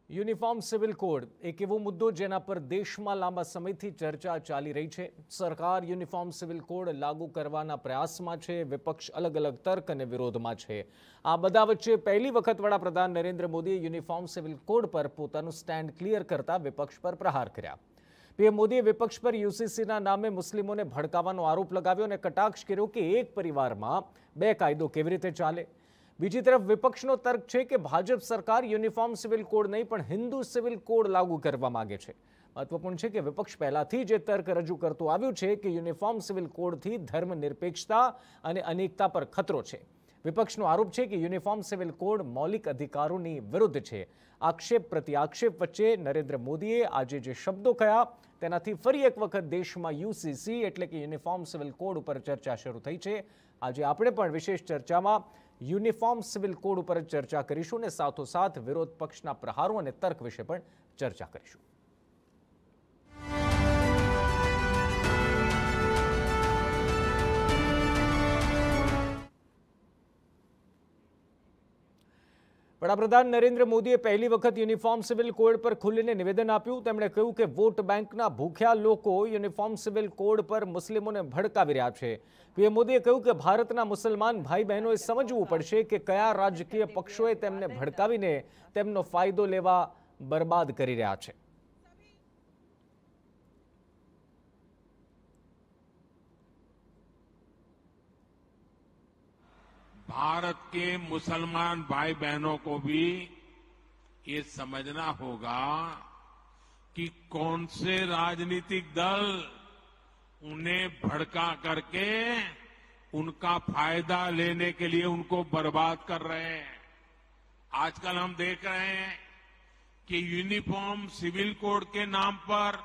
Uniform civil code એક એવો મુદ્દો જેના પર દેશમાં લાંબા સમયથી ચર્ચા ચાલી રહી છે। સરકાર યુનિફોર્મ સિવિલ કોડ લાગુ કરવાના પ્રયાસમાં છે, વિપક્ષ અલગ અલગ તર્ક અને વિરોધમાં છે। આ બધા વચ્ચે પહેલી વખત વડાપ્રધાન નરેન્દ્ર મોદીએ યુનિફોર્મ સિવિલ કોડ પર પોતાનું સ્ટેન્ડ ક્લિયર કરતા વિપક્ષ પર પ્રહાર કર્યા। પીએમ મોદીએ વિપક્ષ પર યુસીસીના નામે મુસ્લિમોને ભડકાવવાનો આરોપ લગાવ્યો અને કટાક્ષ કર્યો કે એક પરિવારમાં બે કાયદો કેવી રીતે ચાલે। બીજી તરફ વિપક્ષનો તર્ક છે કે ભાજપ સરકાર યુનિફોર્મ સિવિલ કોડ નહીં પણ હિન્દુ સિવિલ કોડ લાગુ કરવા માંગે છે। મહત્વપૂર્ણ છે કે વિપક્ષ પહેલાથી જ તર્ક રજૂ કરતું આવ્યું છે કે યુનિફોર્મ સિવિલ કોડથી ધર્મનિરપેક્ષતા અને અનેકતા પર ખતરો છે। વિપક્ષનો આરોપ છે કે યુનિફોર્મ સિવિલ કોડ મૌલિક અધિકારોની વિરુદ્ધ છે। આક્ષેપ પ્રતિ આક્ષેપ વચ્ચે નરેન્દ્ર મોદીએ આજે જે શબ્દો કહ્યા તેનાથી ફરી એક વખત દેશમાં યુસીસી એટલે કે યુનિફોર્મ સિવિલ કોડ ઉપર ચર્ચા શરૂ થઈ છે। આજે આપણે પણ વિશેષ ચર્ચામાં યુનિફોર્મ સિવિલ કોડ ઉપર ચર્ચા કરીશું અને સાથોસાથ વિરોધ પક્ષના પ્રહારો અને તર્ક વિશે પણ ચર્ચા કરીશું। વડાપ્રધાન નરેન્દ્ર મોદીએ પહેલી વખત યુનિફોર્મ સિવિલ કોડ પર ખુલીને નિવેદન આપ્યું। તેમણે કહ્યું કે વોટ બેંકના ભૂખ્યા લોકો યુનિફોર્મ સિવિલ કોડ પર મુસ્લિમોને ભડકાવી રહ્યા છે। પીએમ મોદીએ કહ્યું કે ભારતના મુસલમાન ભાઈ બહેનોએ સમજવું પડશે કે કયા રાજકીય પક્ષોએ તેમને ભડકાવીને તેમનો ફાયદો લેવા બરબાદ કરી રહ્યા છે। भारत के मुसलमान भाई बहनों को भी ये समझना होगा कि कौन से राजनीतिक दल उन्हें भड़का करके उनका फायदा लेने के लिए उनको बर्बाद कर रहे हैं। आजकल हम देख रहे हैं कि यूनिफॉर्म सिविल कोड के नाम पर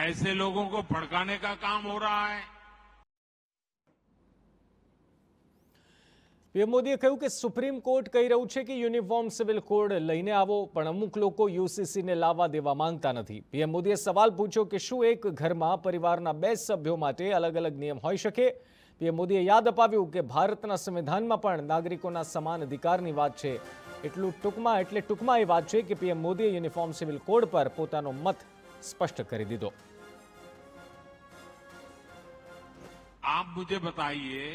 ऐसे लोगों को भड़काने का काम हो रहा है। પીએમ મોદીએ કહ્યું કે સુપ્રીમ કોર્ટ કહી રહ્યું છે કે યુનિફોર્મ સિવિલ કોડ લઈને આવો, પણ અમુક લોકો યુસીસીને લાવવા દેવા માંગતા નથી। પીએમ મોદીએ સવાલ પૂછ્યો કે શું એક ઘરમાં પરિવારના બે સભ્યો માટે અલગ અલગ નિયમ હોઈ શકે। પીએમ મોદીએ યાદ અપાવ્યું કે ભારતના સંવિધાનમાં પણ નાગરિકોના સમાન અધિકારની વાત છે। ટૂંકમાં એ વાત છે કે પીએમ મોદીએ યુનિફોર્મ સિવિલ કોડ પર પોતાનો મત સ્પષ્ટ કરી દીધો। आप मुझे बताइए,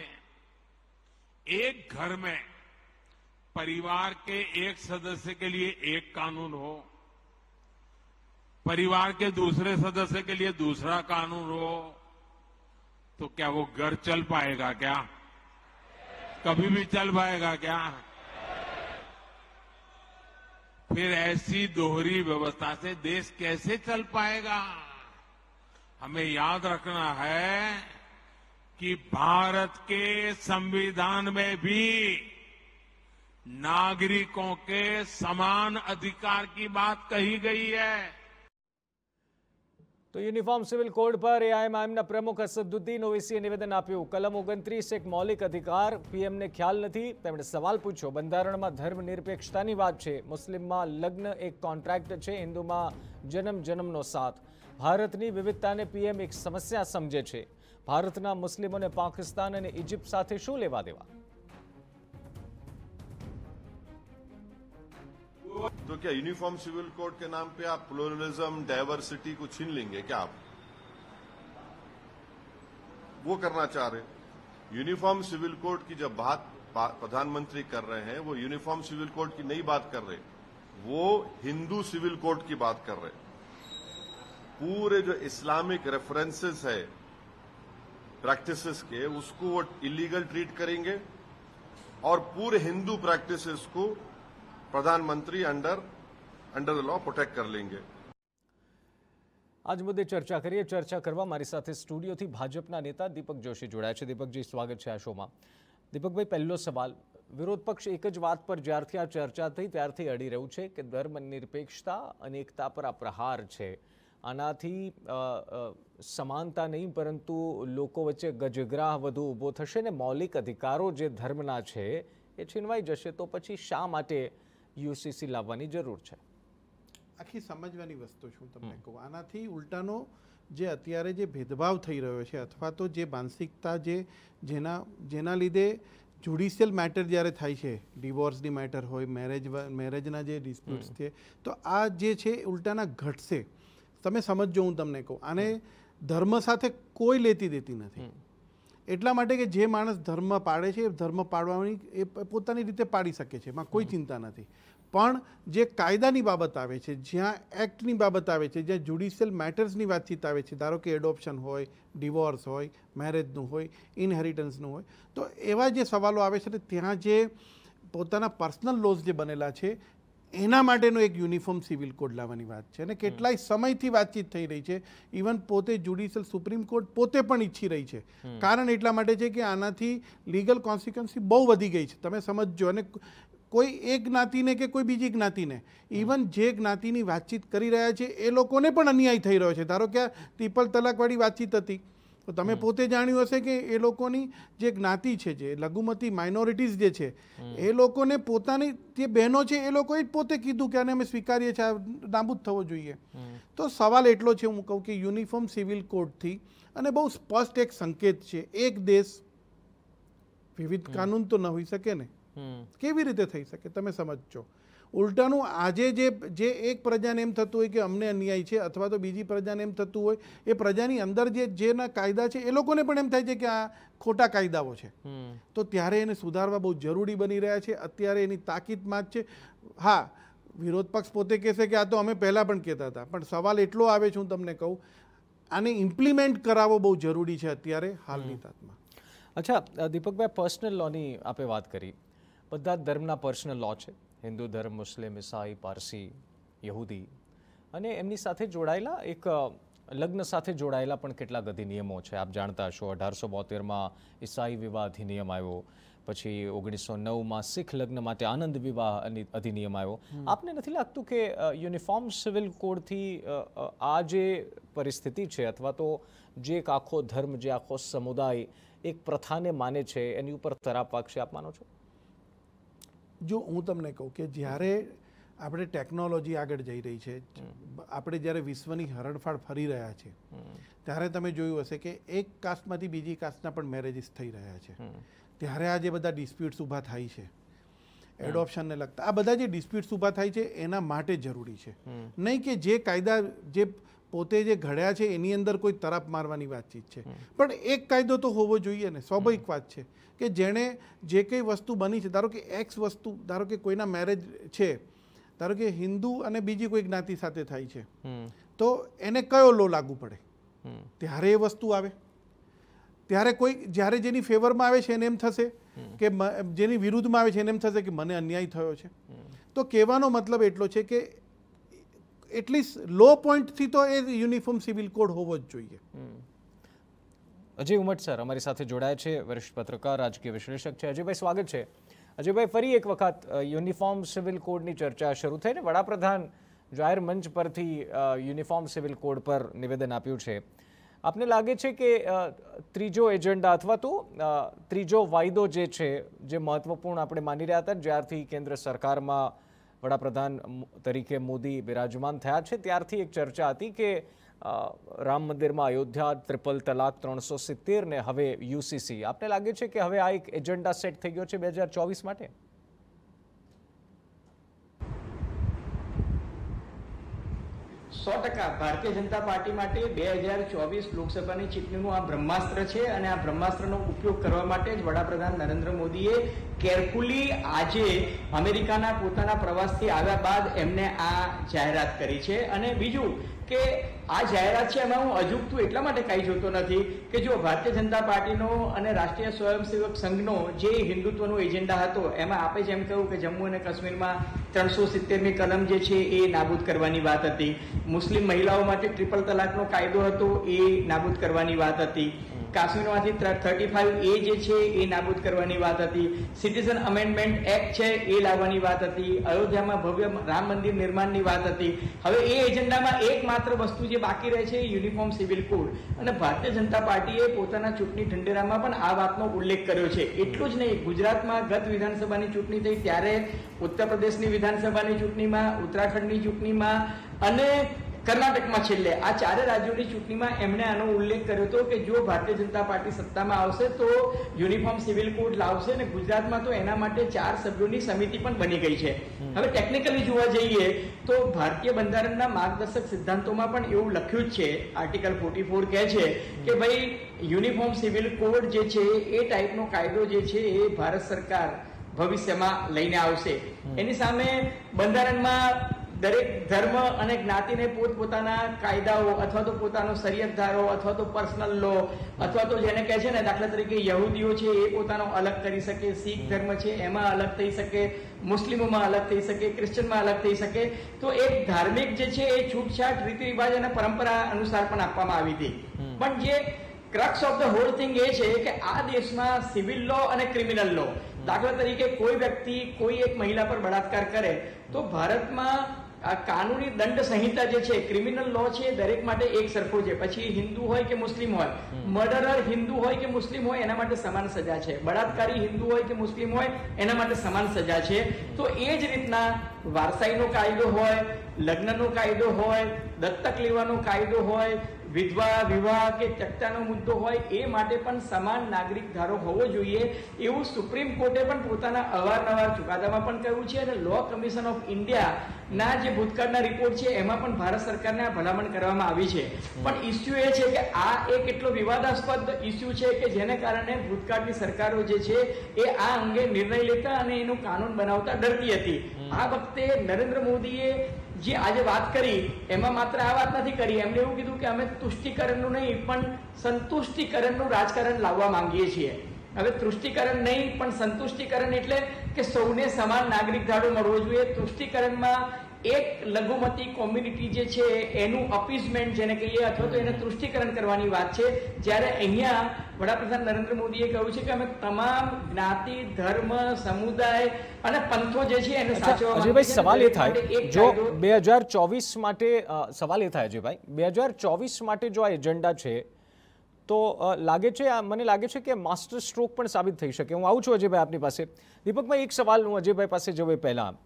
एक घर में परिवार के एक सदस्य के लिए एक कानून हो, परिवार के दूसरे सदस्य के लिए दूसरा कानून हो, तो क्या वो घर चल पाएगा? क्या कभी भी चल पाएगा? क्या फिर ऐसी दोहरी व्यवस्था से देश कैसे चल पाएगा? हमें याद रखना है कि भारत के संविधान में भी नागरिकों के समान अधिकार की बात कही गई है। तो यूनिफॉर्म सिविल कोड पर एआईएमआईएमના પ્રમુખ અસદુદ્દીન ઓવૈસીએ નિવેદન આપ્યું। કલમ 29 એક મૌલિક અધિકાર પીએમને ખ્યાલ નથી। તેમણે સવાલ પૂછ્યો, બંધારણમાં ધર્મનિરપેક્ષતાની વાત છે, મુસ્લિમમાં લગ્ન એક કોન્ટ્રાક્ટ છે, હિન્દુમાં જન્મ જન્મનો સાથ। ભારતની વિવિધતાને પીએમ એક સમસ્યા સમજે છે। ભારતના મુસ્લિમોને પાકિસ્તાન અને ઇજિપ્ત સાથે શું લેવા દેવા? तो क्या यूनिफॉर्म सिविल कोड के नाम पे आप प्लुरलिज्म, डाइवर्सिटी को छीन लेंगे क्या आप? वो करना चाह रहे। यूनिफॉर्म सिविल कोड की जब बात प्रधानमंत्री कर रहे हैं, वो यूनिफॉर्म सिविल कोड की नई बात कर रहे, वो हिंदू सिविल कोड की बात कर रहे। पूरे जो इस्लामिक रेफरेंसेस है प्रैक्टिसेस के, उसको वो इलीगल ट्रीट करेंगे और पूरे हिंदू प्रैक्टिसेस को प्रधानमंत्री अंडर द लॉ प्रोटेक्ट कर लेंगे। आज मुद्दे चर्चा करिए। चर्चा करवा मारी साथे स्टूडियोथी भाजपना नेता दीपक जोशी जोड़ाया छे। दीपकजी, स्वागत छे आ शोमां। दीपकभाई, पहलो सवाल, विरोध पक्ष एक ज वात पर ज्यारथी आ चर्चा थई त्यारथी अड़ी रह्युं छे के धर्मनिरपेक्षता अनेकता पर आ प्रहार छे। आनाथी समानता नहीं परंतु लोको वच्चे गजग्राह वधु ऊभो थशे ने मौलिक अधिकारो जे धर्मना छे ए छीनवाई जशे, तो पछी शा माटे यूसीसी लाववानी जरूर छे? आखी समझवानी वस्तु छुं तमने कहूं, आनाथी उल्टानो जे अत्यारे जे भेदभाव थई रह्यो छे अथवा तो जे मानसिकता जेना लीधे જ્યુડિશિયલ મેટર જ્યારે થાય છે, ડિવોર્સની મેટર હોય, મેરેજના જે ડિસ્પ્યુટ્સ છે, તો આ જે છે ઉલટાના ઘટશે. તમે સમજજો, હું તમને કહું, આને ધર્મ સાથે કોઈ લેતી દેતી નથી. એટલા માટે કે જે માણસ ધર્મ પાળે છે એ ધર્મ પાળવાની એ પોતાની રીતે પાડી શકે છે, એમાં કોઈ ચિંતા નથી. પણ જે કાયદાની બાબત આવે છે, જ્યાં એક્ટની બાબત આવે છે, જ્યાં જ્યુડિશિયલ મેટર્સની વાતચીત આવે છે, ધારો કે એડોપ્શન હોય, ડિવોર્સ હોય, મેરેજનું હોય, ઇનહેરિટન્સનું હોય, તો એવા જે સવાલો આવે છે ને ત્યાં જે પોતાના પર્સનલ લોઝ જે બનેલા છે એના માટેનો એક યુનિફોર્મ સિવિલ કોડ લાવવાની વાત છે. અને કેટલાય સમયથી વાતચીત થઈ રહી છે. ઇવન પોતે જ્યુડિશિયલ સુપ્રીમ કોર્ટ પોતે પણ ઈચ્છી રહી છે. કારણ એટલા માટે છે કે આનાથી લીગલ કોન્સિક્વન્સી બહુ વધી ગઈ છે. તમે સમજજો. અને કોઈ એક જ્ઞાતિને કે કોઈ બીજી જ્ઞાતિને, ઇવન જે જ્ઞાતિની વાતચીત કરી રહ્યા છે એ લોકોને પણ અન્યાય થઈ રહ્યો છે. ધારો કે આ ટ્રિપલ તલાકવાળી વાતચીત હતી, તો તમે પોતે જાણ્યું હશે કે એ લોકોની જે જ્ઞાતિ છે, જે લઘુમતી માઇનોરિટીઝ જે છે, એ લોકોને પોતાની જે બહેનો છે એ લોકોએ પોતે કીધું કે આને અમે સ્વીકારીએ છીએ, નાબૂદ થવો જોઈએ. તો સવાલ એટલો છે, હું કહું કે યુનિફોર્મ સિવિલ કોડથી, અને બહુ સ્પષ્ટ એક સંકેત છે, એક દેશ વિવિધ કાનૂન તો ન હોઈ શકે ને, કેવી રીતે થઈ શકે? તમે સમજજો. ઉલટાનું આજે જે એક પ્રજાને એમ થતું હોય કે અમને અન્યાય છે, અથવા તો બીજી પ્રજાને એમ થતું હોય, એ પ્રજાની અંદર જેના કાયદા છે એ લોકોને પણ એમ થાય છે કે આ ખોટા કાયદાઓ છે. તો ત્યારે એને સુધારવા બહુ જરૂરી બની રહ્યા છે. અત્યારે એની તાકીદમાં જ છે. હા, વિરોધ પક્ષ પોતે કહેશે કે આ તો અમે પહેલાં પણ કહેતા હતા, પણ સવાલ એટલો આવે છે, હું તમને કહું, આને ઇમ્પ્લિમેન્ટ કરાવવો બહુ જરૂરી છે અત્યારે હાલની તાતમાં. અચ્છા દીપકભાઈ, પર્સનલ લોની આપે વાત કરી. બધા જ ધર્મના પર્સનલ લો છે. હિન્દુ ધર્મ, મુસ્લિમ, ઈસાઈ, પારસી, યહૂદી, અને એમની સાથે જોડાયેલા એક લગ્ન સાથે જોડાયેલા પણ કેટલાક અધિનિયમો છે. આપ જાણતા હશો, 1872માં ઈસાઈ વિવાહ અધિનિયમ આવ્યો, પછી 1909માં શીખ લગ્ન માટે આનંદ વિવાહ અધિનિયમ આવ્યો. આપને નથી લાગતું કે યુનિફોર્મ સિવિલ કોડથી આ જે પરિસ્થિતિ છે, અથવા તો જે એક આખો ધર્મ, જે આખો સમુદાય એક પ્રથાને માને છે, એની ઉપર તરાપ વાગશે, આપ માનો છો? જો હું તમને કહું કે જ્યારે આપણે ટેકનોલોજી આગળ જઈ રહી છે, આપણે જ્યારે વિશ્વની હરણફાળ ફરી રહ્યા છે, ત્યારે તમે જોયું હશે કે એક કાસ્ટમાંથી બીજી કાસ્ટના પણ મેરેજીસ થઈ રહ્યા છે. ત્યારે આ જે બધા ડિસ્પ્યુટ્સ ઊભા થાય છે, એડોપ્શનને લગતા આ બધા જે ડિસ્પ્યુટ્સ ઊભા થાય છે, એના માટે જરૂરી છે. નહીં કે જે કાયદા જે પોતે જે ઘડ્યા છે એની અંદર કોઈ તરાપ મારવાની વાતચીત છે. પણ એક કાયદો તો હોવો જોઈએ ને, સ્વાભાવિક વાત છે કે જેણે જે કંઈ વસ્તુ બની છે, ધારો કે એક્સ વસ્તુ, ધારો કે કોઈના મેરેજ છે, ધારો કે હિન્દુ અને બીજી કોઈ જ્ઞાતિ સાથે થાય છે, તો એને કયો લો લાગુ પડે? ત્યારે એ વસ્તુ આવે. ત્યારે કોઈ જ્યારે જેની ફેવરમાં આવે છે એને એમ થશે કે, જેની વિરુદ્ધમાં આવે છે એને એમ થશે કે મને અન્યાય થયો છે. તો કહેવાનો મતલબ એટલો છે કે એટલીસ્ટ લો પોઈન્ટથી તો એ યુનિફોર્મ સિવિલ કોડ હોવો જ જોઈએ. અજય ઉમટ સર અમારી સાથે જોડાયા છે, વરિષ્ઠ પત્રકાર, રાજકીય વિશ્લેષક છે. અજયભાઈ, સ્વાગત છે. અજયભાઈ, ફરી એક વખત યુનિફોર્મ સિવિલ કોડની ચર્ચા શરૂ થઈ ને વડાપ્રધાન જાહેર મંચ પરથી યુનિફોર્મ સિવિલ કોડ પર નિવેદન આપ્યું છે. આપને લાગે છે કે ત્રીજો એજન્ડા અથવા તો ત્રીજો વાયદો જે છે, જે મહત્વપૂર્ણ આપણે માની રહ્યા હતા જ્યારથી કેન્દ્ર સરકારમાં વડાપ્રધાન તરીકે મોદી બિરાજમાન થયા છે, ત્યારથી એક ચર્ચા હતી કે રામ મંદિરમાં અયોધ્યા, ટ્રિપલ તલાક, 370 ને હવે યુસીસી. આપને લાગે છે કે હવે આ એક એજન્ડા સેટ થઈ ગયો છે 2024 માટે? સો ટકા ભારતીય જનતા પાર્ટી માટે 2024 લોકસભાની ચૂંટણીનું આ બ્રહ્માસ્ત્ર છે, અને આ બ્રહ્માસ્ત્રનો ઉપયોગ કરવા માટે જ વડાપ્રધાન નરેન્દ્ર મોદીએ કેરફુલી આજે અમેરિકાના પોતાના પ્રવાસથી આવ્યા બાદ એમને આ જાહેરાત કરી છે. અને બીજું કે આ જાહેરાત છે એમાં હું અજુગતું એટલા માટે કાંઈ જોતો નથી કે જો ભારતીય જનતા પાર્ટીનો અને રાષ્ટ્રીય સ્વયંસેવક સંઘનો જે હિન્દુત્વનો એજન્ડા હતો, એમાં આપે જેમ કહ્યું કે જમ્મુ અને કાશ્મીરમાં 370મી કલમ જે છે એ નાબૂદ કરવાની વાત હતી, મુસ્લિમ મહિલાઓ માટે ટ્રિપલ તલાકનો કાયદો હતો એ નાબૂદ કરવાની વાત હતી, કાશ્મીરમાંથી 35A જે છે એ નાબૂદ કરવાની વાત હતી, સિટીઝન અમેન્ડમેન્ટ એક્ટ છે એ લાવવાની વાત હતી, અયોધ્યામાં ભવ્ય રામ મંદિર નિર્માણની વાત હતી. હવે એ એજન્ડામાં એકમાત્ર વસ્તુ જે બાકી રહે છે યુનિફોર્મ સિવિલ કોડ. અને ભારતીય જનતા પાર્ટીએ પોતાના ચૂંટણી ઢંઢેરામાં પણ આ વાતનો ઉલ્લેખ કર્યો છે. એટલું જ નહીં, ગુજરાતમાં ગત વિધાનસભાની ચૂંટણી થઈ ત્યારે, ઉત્તર પ્રદેશની વિધાનસભાની ચૂંટણીમાં, ઉત્તરાખંડની ચૂંટણીમાં અને કર્ણાટકમાં છેલ્લે આ ચારે રાજ્યોની ચૂંટણીમાં એમણે આનો ઉલ્લેખ કર્યો હતો કે જો ભારતીય જનતા પાર્ટી સત્તામાં આવશે તો યુનિફોર્મ સિવિલ કોડ લાવશે, અને ગુજરાતમાં તો એના માટે 4 સભ્યોની સમિતિ પણ બની ગઈ છે. હવે ટેકનિકલી જોવા જઈએ તો ભારતીય બંધારણના માર્ગદર્શક સિદ્ધાંતોમાં પણ એવું લખ્યું જ છે, આર્ટિકલ 44 કહે છે કે ભાઈ યુનિફોર્મ સિવિલ કોડ જે છે એ ટાઈપનો કાયદો જે છે એ ભારત સરકાર ભવિષ્યમાં લઈને આવશે. એની સામે બંધારણમાં દરેક ધર્મ અને જ્ઞાતિને પોતપોતાના કાયદાઓ અથવા તો પોતાનો શરિયત ધારો અથવા તો પર્સનલ લો અથવા તો જેને કહે છે ને, દાખલા તરીકે યહૂદીઓ છે એ પોતાનો અલગ કરી શકે, શીખ ધર્મ છે એમાં અલગ થઈ શકે, મુસ્લિમોમાં અલગ થઈ શકે, ક્રિશ્ચનમાં અલગ થઈ શકે. તો એક ધાર્મિક જે છે એ છૂટછાટ રીતિ રિવાજ અને પરંપરા અનુસાર પણ આપવામાં આવી હતી. પણ જે crux of the whole thing એ છે કે આ દેશમાં સિવિલ લો અને ક્રિમિનલ લો, દાખલા તરીકે કોઈ વ્યક્તિ કોઈ એક મહિલા પર બળાત્કાર કરે તો ભારતમાં કાનૂની દંડ સંહિતા જે છે, ક્રિમિનલ લો છે, દરેક માટે એક સરખો છે. પછી હિન્દુ હોય કે મુસ્લિમ હોય, મર્ડરર હિન્દુ હોય કે મુસ્લિમ હોય એના માટે સમાન સજા છે, બળાત્કારી હિન્દુ હોય કે મુસ્લિમ હોય એના માટે સમાન સજા છે. તો એ જ રીતના વારસાઈનો કાયદો હોય, લગ્નનો કાયદો હોય, દત્તક લેવાનો કાયદો હોય, વિધવા વિવાહ કે ત્યક્તાનો મુદ્દો હોય, એ માટે પણ સમાન નાગરિક ધારો હોવો જોઈએ એવું સુપ્રીમ કોર્ટે પણ પોતાના અવારનવાર ચુકાદામાં પણ કહ્યું છે. અને લો કમિશન ઓફ ઇન્ડિયાના જે ભૂતકાળના રિપોર્ટ છે એમાં પણ ભારત સરકારને આ ભલામણ કરવામાં આવી છે. પણ ઇસ્યુ એ છે કે આ એક એટલો વિવાદાસ્પદ ઇસ્યુ છે કે જેને કારણે ભૂતકાળની સરકારો જે છે એ આ અંગે નિર્ણય લેતા અને એનું કાનૂન બનાવતા ડરતી હતી. આ વખતે નરેન્દ્ર મોદીએ જે આજે વાત કરી એમાં માત્ર આ વાત નથી કરી, એમણે એવું કીધું કે અમે તુષ્ટિકરણનું નહીં પણ સંતુષ્ટિકરણનું રાજકારણ લાવવા માંગીએ છીએ. હવે તૃષ્ટિકરણ નહીં પણ સંતુષ્ટિકરણ એટલે કે સૌને સમાન નાગરિક ધારો મળવો જોઈએ. તૃષ્ટિકરણમાં એક લઘુમતી કોમ્યુનિટી જે છે એનું અપીઝમેન્ટ જેને કહીએ અથવા તો એને તૃષ્ટિકરણ કરવાની વાત છે. જ્યારે અહીંયા વડાપ્રધાન નરેન્દ્ર મોદીએ કહ્યું છે કે અમે તમામ જ્ઞાતિ, ધર્મ, સમુદાય અને પંથો જે છે એને સાચવવા. અજયભાઈ, સવાલ એ થાય જો 2024 માટે સવાલ એ થાય અજયભાઈ 2024 માટે જો આ એજન્ડા છે તો લાગે છે, મને લાગે છે કે માસ્ટર સ્ટ્રોક પણ સાબિત થઈ શકે. હું આવું છું અજયભાઈ આપની પાસે. દીપકભાઈ, એક સવાલ હું અજયભાઈ પાસે જવું પહેલાં,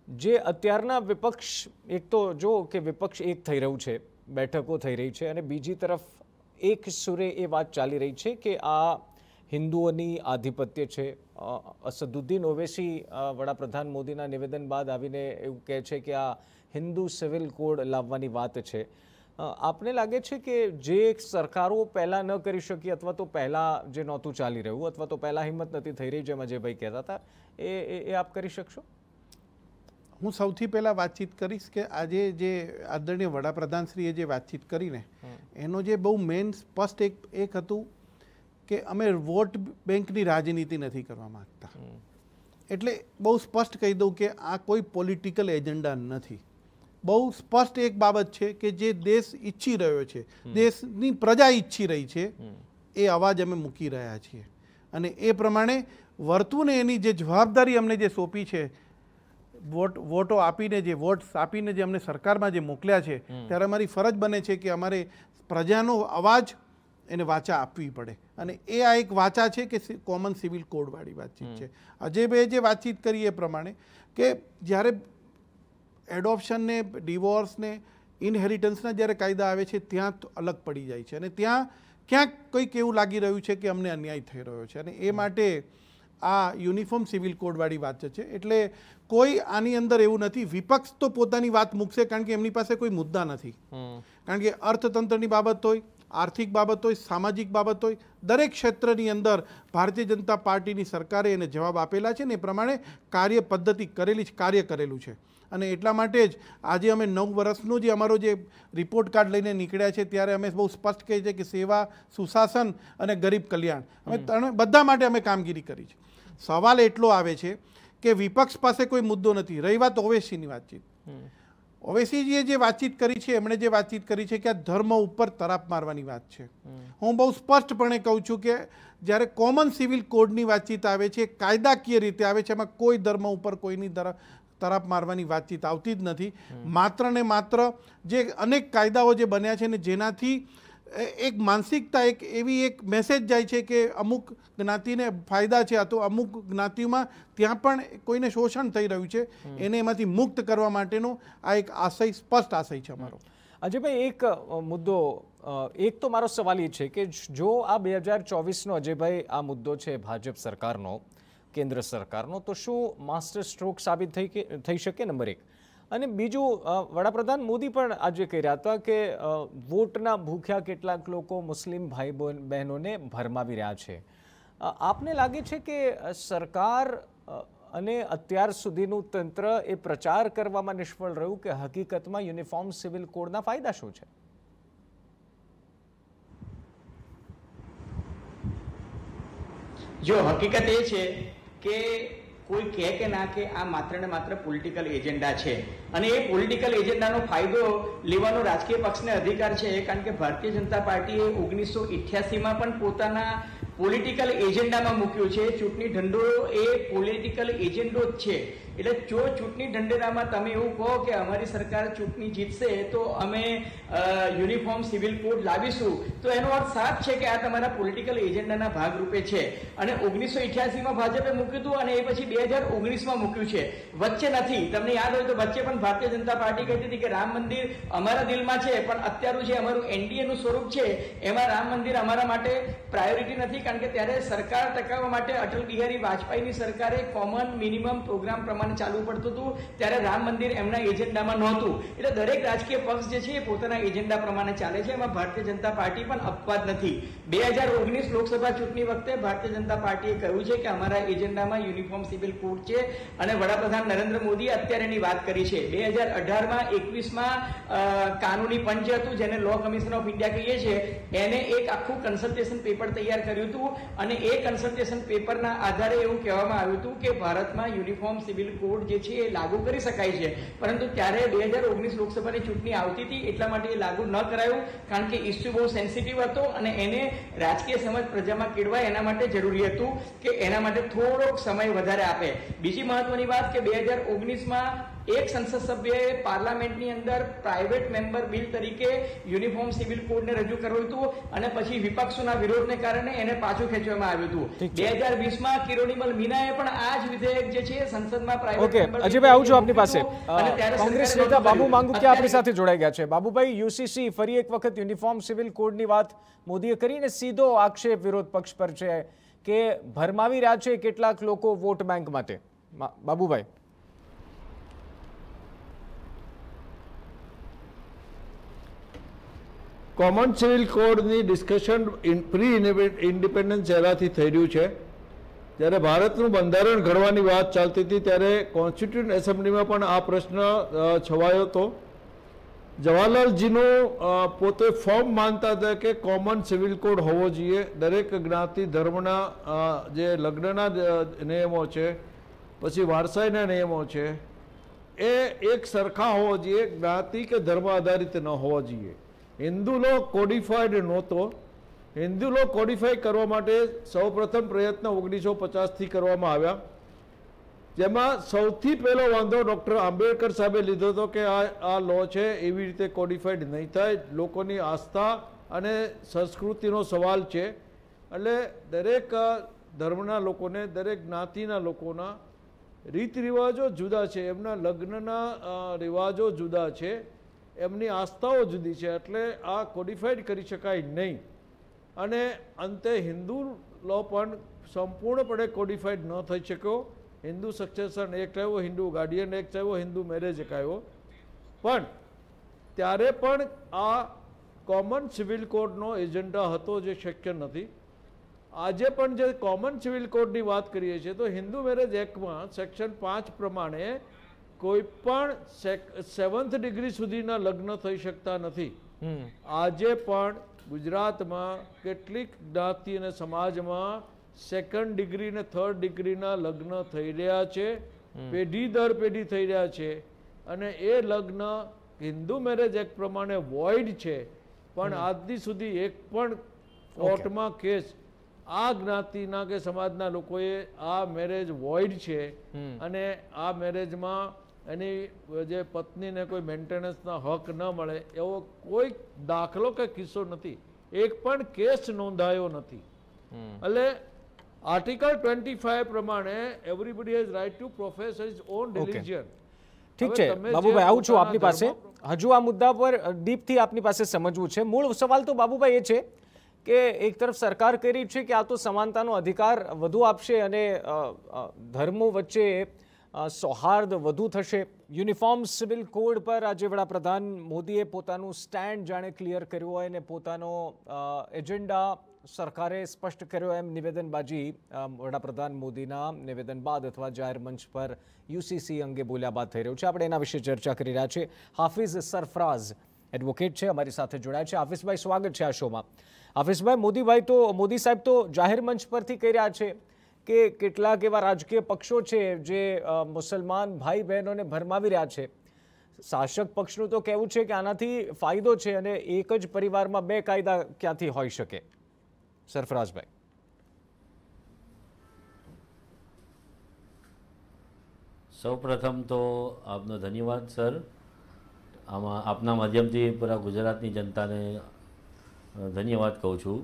જે અત્યારના વિપક્ષ, એક તો જો કે વિપક્ષ એક થઈ રહ્યું છે, બેઠકો થઈ રહી છે, અને બીજી તરફ એક સુરે એ વાત ચાલી રહી છે કે આ હિન્દુઓની આધિપત્ય છે. અસદુદ્દીન ઓવૈસી વડાપ્રધાન મોદીના નિવેદન બાદ આવીને એવું કહે છે કે આ હિન્દુ સિવિલ કોડ લાવવાની વાત છે. આપને લાગે છે કે જે સરકારો પહેલાં ન કરી શકી અથવા તો પહેલાં જે નહોતું ચાલી રહ્યું અથવા તો પહેલાં હિંમત નથી થઈ રહી, જેમ અજયભાઈ કહેતા હતા, એ આપ કરી શકશો? હું સૌથી પહેલાં વાતચીત કરીશ કે આજે જે આદરણીય વડાપ્રધાનશ્રીએ જે વાતચીત કરીને એનો જે બહુ મેઇન સ્પષ્ટ એક હતું કે અમે વોટ બેંકની રાજનીતિ નથી કરવા માગતા. એટલે બહુ સ્પષ્ટ કહી દઉં કે આ કોઈ પોલિટિકલ એજન્ડા નથી. બહુ સ્પષ્ટ એક બાબત છે કે જે દેશ ઈચ્છી રહ્યો છે, દેશની પ્રજા ઈચ્છી રહી છે, એ અવાજ અમે મૂકી રહ્યા છીએ. અને એ પ્રમાણે વર્તુને એની જે જવાબદારી અમને જે સોંપી છે, વોટો આપીને જે વોટ્સ આપીને જે અમને સરકારમાં જે મોકલ્યા છે, ત્યારે અમારી ફરજ બને છે કે અમારે પ્રજાનો અવાજ એને વાચા આપવી પડે. અને એ આ એક વાચા છે કે કોમન સિવિલ કોડવાળી વાતચીત છે. અજયભાઈએ જે વાતચીત કરી એ પ્રમાણે કે જ્યારે એડોપ્શનને, ડિવોર્સને, ઇનહેરિટન્સના જ્યારે કાયદા આવે છે ત્યાં અલગ પડી જાય છે અને ત્યાં ક્યાંક કંઈક એવું લાગી રહ્યું છે કે અમને અન્યાય થઈ રહ્યો છે. અને એ માટે આ યુનિફોર્મ સિવિલ કોડવાળી વાત છે. એટલે કોઈ આની અંદર એવું નથી, વિપક્ષ તો પોતાની વાત મૂકશે કારણ કે એમની પાસે કોઈ મુદ્દા નથી. કારણ કે અર્થતંત્રની બાબત હોય, આર્થિક બાબત હોય, સામાજિક બાબત હોય, દરેક ક્ષેત્રની અંદર ભારતીય જનતા પાર્ટીની સરકારે એને જવાબ આપેલા છે ને એ પ્રમાણે કાર્ય પદ્ધતિ કરેલી છે, કાર્ય કરેલું છે. અને એટલા માટે જ આજે અમે 9 વર્ષનો જે અમારો જે રિપોર્ટ કાર્ડ લઈને નીકળ્યા છે ત્યારે અમે બહુ સ્પષ્ટ કહીએ છીએ કે સેવા, સુશાસન અને ગરીબ કલ્યાણ, અમે બધા માટે અમે કામગીરી કરી છે. સવાલ એટલો આવે છે કે વિપક્ષ પાસે કોઈ મુદ્દો નથી. રહી વાત ઓવૈસીની વાતચીત, ઓવૈસીજીએ જે વાતચીત કરી છે, એમણે જે વાતચીત કરી છે કે આ ધર્મ ઉપર તરાપ મારવાની વાત છે. હું બહુ સ્પષ્ટપણે કહું છું કે જ્યારે કોમન સિવિલ કોડની વાતચીત આવે છે, કાયદાકીય રીતે આવે છે, એમાં કોઈ ધર્મ ઉપર કોઈની તરાપ મારવાની વાતચીત આવતી જ નથી. માત્ર ને માત્ર જે અનેક કાયદાઓ જે બન્યા છે ને જેનાથી એક માનસિકતા, એક એવી એક મેસેજ જાય છે કે અમુક જ્ઞાતિને ફાયદા છે અથવા અમુક જ્ઞાતિમાં ત્યાં પણ કોઈને શોષણ થઈ રહ્યું છે, એને એમાંથી મુક્ત કરવા માટેનો આ એક આશય, સ્પષ્ટ આશય છે અમારો. અજયભાઈ, એક મુદ્દો, એક તો મારો સવાલ એ છે કે જો આ 2024નો અજયભાઈ આ મુદ્દો છે ભાજપ સરકારનો, કેન્દ્ર સરકારનો, તો શું માસ્ટર સ્ટ્રોક સાબિત થઈ શકે? નંબર એક. અને બીજું, વડાપ્રધાન મોદી પણ આજે કહી રહ્યા હતા કે વોટના ભૂખ્યા કેટલાક લોકો મુસ્લિમ ભાઈ બહેનોને ભરમાવી રહ્યા છે. આપને લાગે છે કે સરકાર અને અત્યાર સુધીનું તંત્ર એ પ્રચાર કરવામાં નિષ્ફળ રહ્યું કે હકીકતમાં યુનિફોર્મ સિવિલ કોડના ફાયદા શું છે? જો હકીકત એ છે કે કોઈ કહે કે ના કે આ માત્ર ને માત્ર પોલિટિકલ એજન્ડા છે અને એ પોલિટિકલ એજન્ડાનો ફાયદો લેવાનો રાજકીય પક્ષને અધિકાર છે, કારણ કે ભારતીય જનતા પાર્ટીએ 1988માં પણ પોતાના પોલિટિકલ એજન્ડામાં મૂક્યું છે. ચૂંટણી ઢંઢેરો એ પોલિટિકલ એજન્ડો જ છે. એટલે જો ચૂંટણી ઢંઢેરામાં તમે એવું કહો કે અમારી સરકાર ચૂંટણી જીતશે તો અમે યુનિફોર્મ સિવિલ કોડ લાવીશું, તો એનો અર્થ સાફ છે કે આ તમારા પોલિટિકલ એજન્ડાના ભાગરૂપે છે. અને 1988માં ભાજપે મૂક્યું હતું અને એ પછી 2019માં મૂક્યું છે, વચ્ચે નથી. તમને યાદ હોય તો વચ્ચે પણ ભારતીય જનતા પાર્ટી કહેતી હતી કે રામ મંદિર અમારા દિલમાં છે, પણ અત્યારનું જે અમારું એનડીએ નું સ્વરૂપ છે એમાં રામ મંદિર અમારા માટે પ્રાયોરિટી નથી, કારણ કે ત્યારે સરકાર ટકાવવા માટે અટલ બિહારી વાજપેયીની સરકારે કોમન મિનિમમ પ્રોગ્રામ પ્રમાણે ચાલવું પડતું હતું, ત્યારે રામ મંદિર એમના એજન્ડામાં નહોતું. એટલે દરેક રાજકીય પક્ષ જે છે એ પોતાના એજન્ડા પ્રમાણે ચાલે છે, એમાં ભારતીય જનતા પાર્ટી પણ અપવાદ નથી. 2019 લોકસભા ચૂંટણી વખતે ભારતીય જનતા પાર્ટીએ કહ્યું છે કે અમારા એજન્ડામાં યુનિફોર્મ સિવિલ કોડ છે અને વડાપ્રધાન નરેન્દ્ર મોદીએ અત્યારે એની વાત કરી છે. 2018માં 21માં કાનૂની પંચ હતું, જેને લો કમિશન ઓફ ઇન્ડિયા કહીએ છીએ, એને એક આખું કન્સલ્ટેશન પેપર તૈયાર કર્યું હતું અને એ કન્સલ્ટેશન પેપરના આધારે એવું કહેવામાં આવ્યું હતું કે ભારતમાં યુનિફોર્મ સિવિલ કોડ જે છે એ લાગુ કરી શકાય છે, પરંતુ ત્યારે 2019 લોકસભાની ચૂંટણી આવતી હતી એટલા માટે એ લાગુ ન કરાયું, કારણ કે ઇસ્યુ બહુ સેન્સિટિવ હતો અને એને રાજકીય સમજ પ્રજામાં કેળવાય એના માટે જરૂરી હતું કે એના માટે થોડોક સમય વધારે આપે. બીજી મહત્વની વાત કે 2019માં એક સંસદ સભ્યએ પાર્લામેન્ટની અંદર પ્રાઇવેટ મેમ્બર બિલ તરીકે યુનિફોર્મ સિવિલ કોડને રજૂ કર્યું હતું અને પછી વિપક્ષોના વિરોધને કારણે એને પાછું ખેંચવામાં આવ્યું હતું. 2020માં કિરોડીમલ મીનાએ પણ આ જ વિધેયક જે છે સંસદમાં પ્રાઇવેટ મેમ્બર. અજયભાઈ, આવું છું આપની પાસે. કોંગ્રેસ નેતા બાબુ માંગુકિયા આપણી સાથે જોડાઈ ગયા છે. બાબુભાઈ, યુસીસી ફરી એક વખત યુનિફોર્મ સિવિલ કોડની વાત મોદીએ કરીને સીધો આક્ષેપ વિરોધ પક્ષ પર છે કે ભરમાવી રહ્યા છે કેટલાક લોકો વોટ બેંક માટે. બાબુભાઈ, કોમન સિવિલ કોડની ડિસ્કશન પ્રી ઇન્ડિપેન્ડન્સ એરાથી થઈ રહ્યું છે. જ્યારે ભારતનું બંધારણ ઘડવાની વાત ચાલતી હતી ત્યારે કોન્સ્ટિટ્યુન્ટ એસેમ્બલીમાં પણ આ પ્રશ્ન છવાયો હતો. જવાહરલાલજીનું પોતે ફોર્મ માનતા હતા કે કોમન સિવિલ કોડ હોવો જોઈએ. દરેક જ્ઞાતિ ધર્મના જે લગ્નના નિયમો છે, પછી વારસાઈના નિયમો છે, એ એક સરખા હોવો જોઈએ, જ્ઞાતિ કે ધર્મ આધારિત ન હોવા જોઈએ. હિન્દુ લો કોડિફાઈડ નહોતો. હિન્દુ લો કોડિફાઈ કરવા માટે સૌપ્રથમ પ્રયત્ન 1950થી કરવામાં આવ્યા, જેમાં સૌથી પહેલો વાંધો ડૉક્ટર આંબેડકર સાહેબે લીધો હતો કે આ લો છે એવી રીતે કોડિફાઈડ નહીં થાય. લોકોની આસ્થા અને સંસ્કૃતિનો સવાલ છે, એટલે દરેક ધર્મના લોકોને, દરેક જ્ઞાતિના લોકોના રીત રિવાજો જુદા છે, એમના લગ્નના રિવાજો જુદા છે, એમની આસ્થાઓ જુદી છે, એટલે આ કોડિફાઈડ કરી શકાય નહીં. અને અંતે હિન્દુ લો પણ સંપૂર્ણપણે કોડિફાઈડ ન થઈ શક્યો. હિન્દુ સક્સેશન એક્ટ આવ્યો, હિન્દુ ગાર્ડિયન એક્ટ આવ્યો, હિન્દુ મેરેજ એક્ટ આવ્યો, પણ ત્યારે પણ આ કોમન સિવિલ કોડનો એજન્ડા હતો જે શક્ય નથી. આજે પણ જે કોમન સિવિલ કોડની વાત કરીએ છીએ તો હિન્દુ મેરેજ એક્ટમાં સેક્શન 5 પ્રમાણે કોઈ પણ 7th ડિગ્રી સુધીના લગ્ન થઈ શકતા નથી. આજે પણ ગુજરાતમાં કેટલીક જ્ઞાતિ અને સમાજમાં 2nd ડિગ્રી અને 3rd ડિગ્રીના લગ્ન થઈ રહ્યા છે, પેઢી દર પેઢી થઈ રહ્યા છે, અને એ લગ્ન હિન્દુ મેરેજ એક્ટ પ્રમાણે વોઇડ છે. પણ આજથી સુધી એક પણ કોર્ટમાં કેસ આ જ્ઞાતિના કે સમાજના લોકોએ આ મેરેજ વોઇડ છે અને આ મેરેજમાં એની જે પત્નીને કોઈ મેન્ટેનન્સના હક ન મળે એવો કોઈ દાખલો કે કિસ્સો નથી, એક પણ કેસ નોંધાયો નથી. એટલે આર્ટિકલ 25 પ્રમાણે everybody has right to profess his own religion. ઠીક છે બાબુભાઈ, આવું છું આપની પાસે. હજુ આ મુદ્દા પર ડીપથી આપની પાસે સમજવું છે. મૂળ સવાલ તો બાબુભાઈ એ છે કે એક તરફ સરકાર કહી રહી છે કે આ તો સમાનતાનો અધિકાર વધુ આપશે અને ધર્મો વચ્ચે સૌહાર્દ વધુ થશે. યુનિફોર્મ સિવિલ કોડ પર આજે વડાપ્રધાન મોદીએ પોતાનું સ્ટેન્ડ જાણે ક્લિયર કર્યું હોય અને પોતાનો એજન્ડા સરકારે સ્પષ્ટ કર્યો એમ નિવેદનબાજી વડાપ્રધાન મોદીના નિવેદન બાદ અથવા જાહેર મંચ પર યુસીસી અંગે બોલ્યા બાદ થઈ રહ્યું છે. આપણે એના વિશે ચર્ચા કરી રહ્યા છીએ. હાફિઝ સરફરાઝ એડવોકેટ છે, અમારી સાથે જોડાયા છે. હાફિઝભાઈ, સ્વાગત છે આ શોમાં. હાફિઝભાઈ, મોદી સાહેબ તો જાહેર મંચ પરથી કહી રહ્યા છે કે કેટલાક એવા રાજકીય પક્ષો છે જે મુસલમાન ભાઈ બહેનોને ભરમાવી રહ્યા છે. શાસક પક્ષનું તો કહેવું છે કે આનાથી ફાયદો છે અને એક જ પરિવારમાં બે કાયદા ક્યાંથી હોઈ શકે. સરફરાઝભાઈ. સૌપ્રથમ તો આપનો ધન્યવાદ સર. આમાં આપના માધ્યમથી પૂરા ગુજરાતની જનતાને ધન્યવાદ કહું છું.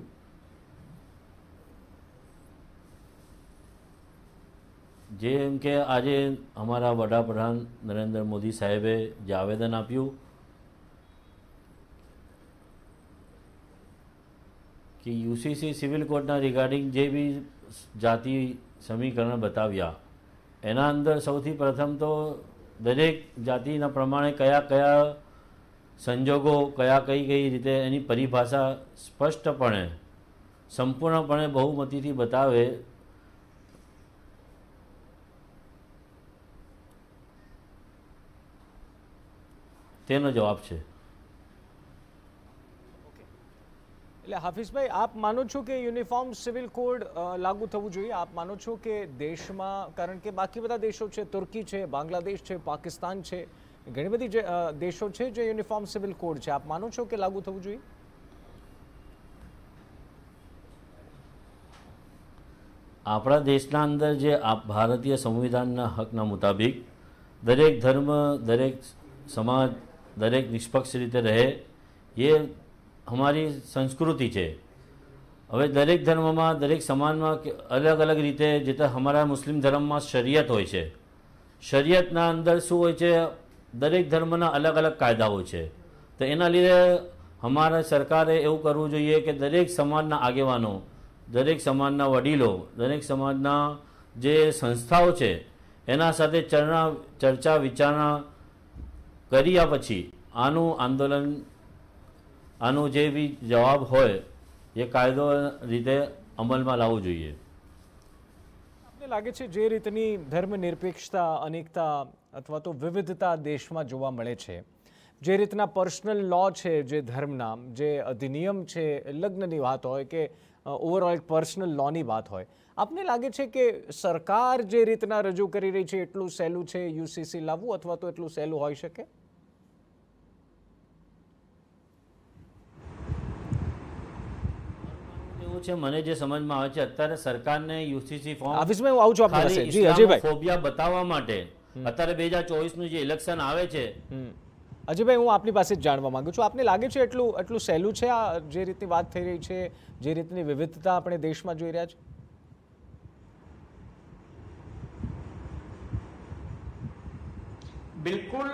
જેમ કે આજે અમારા વડાપ્રધાન નરેન્દ્ર મોદી સાહેબે જે આવેદન આપ્યું કે યુસીસી સિવિલ કોડના રિગાર્ડિંગ જે બી જાતિ સમીકરણ બતાવ્યા એના અંદર સૌથી પ્રથમ તો દરેક જાતિના પ્રમાણે કયા કયા સંજોગો કઈ રીતે એની પરિભાષા સ્પષ્ટપણે સંપૂર્ણપણે બહુમતીથી બતાવે તેનો જવાબ છે. એટલે હાફિઝભાઈ, આપ માનો છો કે યુનિફોર્મ સિવિલ કોડ લાગુ થવું જોઈએ? આપ માનો છો કે દેશમાં, કારણ કે બાકી બધા દેશો છે, તુર્કી છે, બાંગ્લાદેશ છે, પાકિસ્તાન છે, ઘણી બધી દેશો છે જે યુનિફોર્મ સિવિલ કોડ છે, આપ માનો છો કે લાગુ થવું જોઈએ? આપણા દેશના અંદર જે ભારતીય સંવિધાનના હકના મુતાબિક દરેક ધર્મ, દરેક સમાજ, દરેક નિષ્પક્ષ રીતે રહે એ અમારી સંસ્કૃતિ છે. હવે દરેક ધર્મમાં, દરેક સમાજમાં અલગ અલગ રીતે, જે અમારા મુસ્લિમ ધર્મમાં શરિયત હોય છે, શરિયતના અંદર શું હોય છે, દરેક ધર્મના અલગ અલગ કાયદાઓ છે. તો એના લીધે અમારા સરકારે એવું કરવું જોઈએ કે દરેક સમાજના આગેવાનો, દરેક સમાજના વડીલો, દરેક સમાજના જે સંસ્થાઓ છે એના સાથે ચર્ચા વિચારણા કર્યા પછી આનું આંદોલન, આનું જે બી જવાબ હોય એ કાયદો રીતે અમલમાં લાવવું જોઈએ. આપને લાગે છે જે રીતની ધર્મનિરપેક્ષતા, અનેકતા અથવા તો વિવિધતા દેશમાં જોવા મળે છે, જે રીતના પર્સનલ લો છે, જે ધર્મના જે અધિનિયમ છે, લગ્નની વાત હોય કે ઓવરઓલ એક પર્સનલ લોની વાત હોય, આપને લાગે છે કે સરકાર જે રીતના રજૂ કરી રહી છે એટલું સહેલું છે યુસીસી લાવવું, અથવા તો એટલું સહેલું હોઈ શકે? છે મને જે સમજમાં આવે છે અત્યારે સરકારને યુસીસી ફોર્મ ઓફિસમાં હું આવું છું આપની પાસે. જી અજયભાઈ, ફોબિયા બતાવવા માટે અત્યારે 2024 નું જે ઇલેક્શન આવે છે. અજયભાઈ, હું આપની પાસે જ જાણવા માંગુ છું, આપને લાગે છે એટલું સહેલું છે આ જે રીતની વાત થઈ રહી છે, જે રીતની વિવિધતા આપણે દેશમાં જોઈ રહ્યા છે? બિલકુલ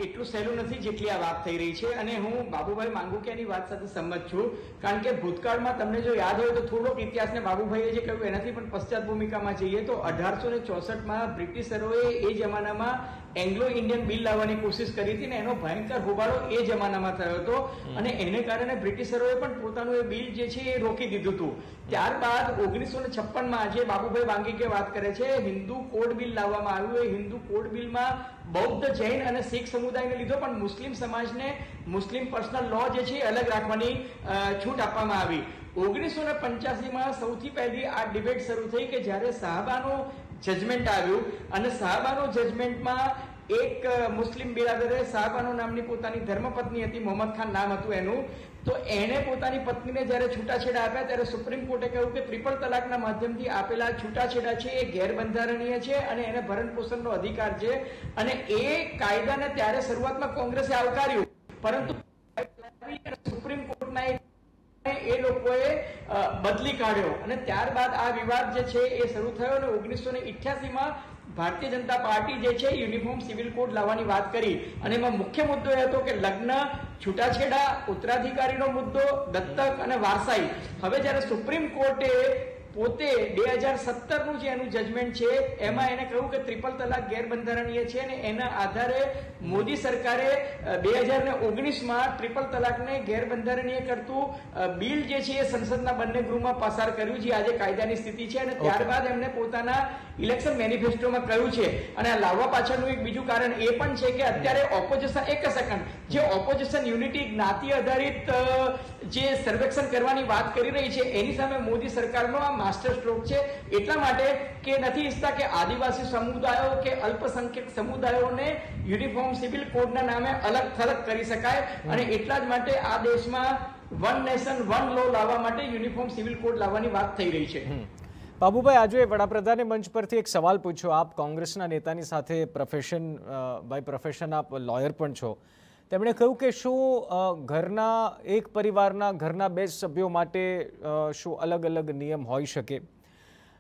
એટલું સહેલું નથી જેટલી આ વાત થઈ રહી છે. અને હું બાબુભાઈ માંગુકિયાની વાત સાથે સંમત છું, કારણ કે ભૂતકાળમાં તમને જો યાદ હોય તો થોડોક ઇતિહાસને બાબુભાઈએ જે કહ્યું એનાથી પણ પશ્ચાત ભૂમિકામાં જઈએ તો 1864માં બ્રિટિશરોએ એ જમાનામાં એંગ્લો ઇન્ડિયન બિલ લાવવાની કોશિશ કરી હતી ને એનો ભયંકર હોબાળો એ જમાનામાં થયો હતો અને એને કારણે બ્રિટિશરોએ પણ પોતાનું એ બિલ જે છે એ રોકી દીધું હતું. ત્યારબાદ 1956માં જે બાબુભાઈ વાંગીકે વાત કરે છે, હિન્દુ કોડ બિલ લાવવામાં આવ્યું. એ હિન્દુ કોડ બિલમાં બૌદ્ધ, જૈન અને શીખ સમુદાયને લીધો, પણ મુસ્લિમ સમાજને મુસ્લિમ પર્સનલ લો જે છે અલગ રાખવાની છૂટ આપવામાં આવી. 1985માં સૌથી પહેલી આ ડિબેટ શરૂ થઈ કે જ્યારે સાહબાનું જજમેન્ટ આવ્યું અને સાહબાનું જજમેન્ટમાં એક મુસ્લિમ બિરાદરે સાહબાનો નામની પોતાની ધર્મપત્ની હતી, મોહમ્મદ ખાન નામ હતું એનું, તો એણે પોતાની પત્નીને જ્યારે છૂટાછેડા આપ્યા ત્યારે સુપ્રીમ કોર્ટે કહ્યું કે ટ્રિપલ તલાકના માધ્યમથી આપેલા છૂટાછેડા છે એ ગેરબંધારણીય છે અને એને ભરણ પોષણનો અધિકાર છે. અને એ કાયદાને ત્યારે શરૂઆતમાં કોંગ્રેસે આવકાર્યું, પરંતુ સુપ્રીમ કોર્ટના એ લોકોએ બદલી કાઢ્યો અને ત્યારબાદ આ વિવાદ જે છે એ શરૂ થયો અને 1988માં ભારતીય જનતા પાર્ટી જે છે યુનિફોર્મ સિવિલ કોડ લાવવાની વાત કરી અને એમાં મુખ્ય મુદ્દો એ હતો કે લગ્ન, છૂટાછેડા, ઉત્તરાધિકારીનો મુદ્દો, દત્તક અને વારસાઈ. હવે જ્યારે સુપ્રીમ કોર્ટે પોતે 2017નું જે એનું જજમેન્ટ છે એમાં એને કહ્યું કે ટ્રિપલ તલાક ગેરબંધારણીય છે અને એના આધારે મોદી સરકારે 2019માં ટ્રિપલ તલાકને ગેરબંધારણીય કરતું બિલ જે છે એ સંસદના બંને ગૃહમાં પસાર કર્યું, જે આજે કાયદાની સ્થિતિ છે. અને ત્યારબાદ એમને પોતાના ઇલેક્શન મેનિફેસ્ટોમાં કહ્યું છે. અને આ લાવવા પાછળનું એક બીજું કારણ એ પણ છે કે અત્યારે ઓપોઝિશન, એક સેકન્ડ, જે ઓપોઝિશન યુનિટી જ્ઞાતિ આધારિત જે સર્વેક્ષણ કરવાની વાત કરી રહી છે એની સામે મોદી સરકારનો આ માસ્ટર સ્ટ્રોક છે. એટલા માટે કે નથી ઈચ્છતા કે આદિવાસી સમુદાયો કે અલ્પસંખ્યક સમુદાયોને યુનિફોર્મ સિવિલ કોડના નામે અલગ થલગ કરી શકાય અને એટલા જ માટે આ દેશમાં વન નેશન વન લો લાવવા માટે યુનિફોર્મ સિવિલ કોડ લાવવાની વાત થઈ રહી છે. બાબુભાઈ, આજે વડાપ્રધાને મંચ પરથી એક સવાલ પૂછ્યો. આપ કોંગ્રેસના નેતાની સાથે પ્રોફેશન આપ લોયર પણ છો. તેમણે કહ્યું કે શું ઘરના એક પરિવારના ઘરના 2 સભ્યો માટે શું અલગ અલગ નિયમ હોઈ શકે?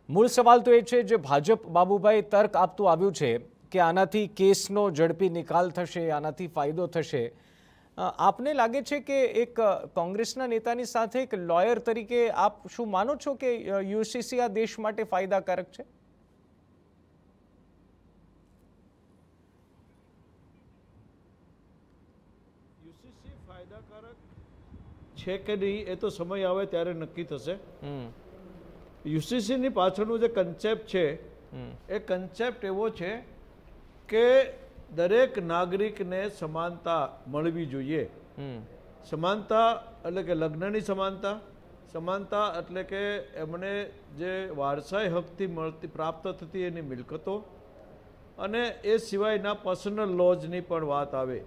મૂળ સવાલ તો એ છે જે ભાજપ, બાબુભાઈ, તર્ક આપતું આવ્યું છે કે આનાથી કેસનો ઝડપી નિકાલ થશે, આનાથી ફાયદો થશે. આપને લાગે છે કે એક કોંગ્રેસના નેતાની સાથે એક લોયર તરીકે આપ શું માનો છો કે યુસીસી આ દેશ માટે ફાયદાકારક છે? યુસીસી ફાયદાકારક છે કે નહીં એ તો સમય આવે ત્યારે નક્કી થશે. યુસીસીની પાછળનું જે કન્સેપ્ટ છે એ કન્સેપ્ટ એવો છે કે દરેક નાગરિકને સમાનતા મળવી જોઈએ. સમાનતા એટલે કે લગ્નની સમાનતા, સમાનતા એટલે કે એમને જે વારસાઈ હકથી મળતી પ્રાપ્ત થતી એની મિલકતો, અને એ સિવાયના પર્સનલ લોઝની પણ વાત આવે.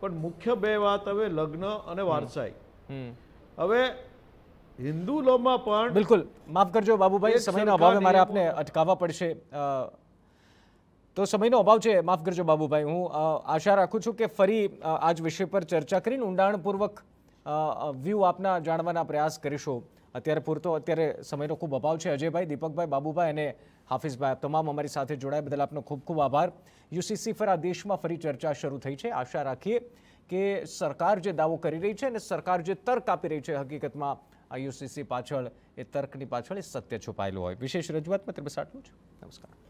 પણ મુખ્ય 2 વાત આવે, લગ્ન અને વારસાઈ. હવે હિન્દુ લોમાં પણ બિલકુલ, માફ કરજો બાબુભાઈ, સમયના અભાવે મારે આપને અટકાવવા પડશે. તો સમયનો અભાવ છે, માફ કરજો બાબુભાઈ. હું આશા રાખું છું કે ફરી આ જ વિષય પર ચર્ચા કરીને ઊંડાણપૂર્વક વ્યૂ આપના જાણવાના પ્રયાસ કરીશું. અત્યારે સમયનો ખૂબ અભાવ છે. અજયભાઈ, દીપકભાઈ, બાબુભાઈ અને હાફિઝભાઈ, તમામ અમારી સાથે જોડાયા બદલ આપનો ખૂબ ખૂબ આભાર. યુસીસી પર આ દેશમાં ફરી ચર્ચા શરૂ થઈ છે. આશા રાખીએ કે સરકાર જે દાવો કરી રહી છે અને સરકાર જે તર્ક આપી રહી છે, હકીકતમાં આ યુસીસી પાછળ, એ તર્કની પાછળ એ સત્ય છુપાયેલું હોય. વિશેષ રજૂઆતમાં બસ આટલું જ. નમસ્કાર.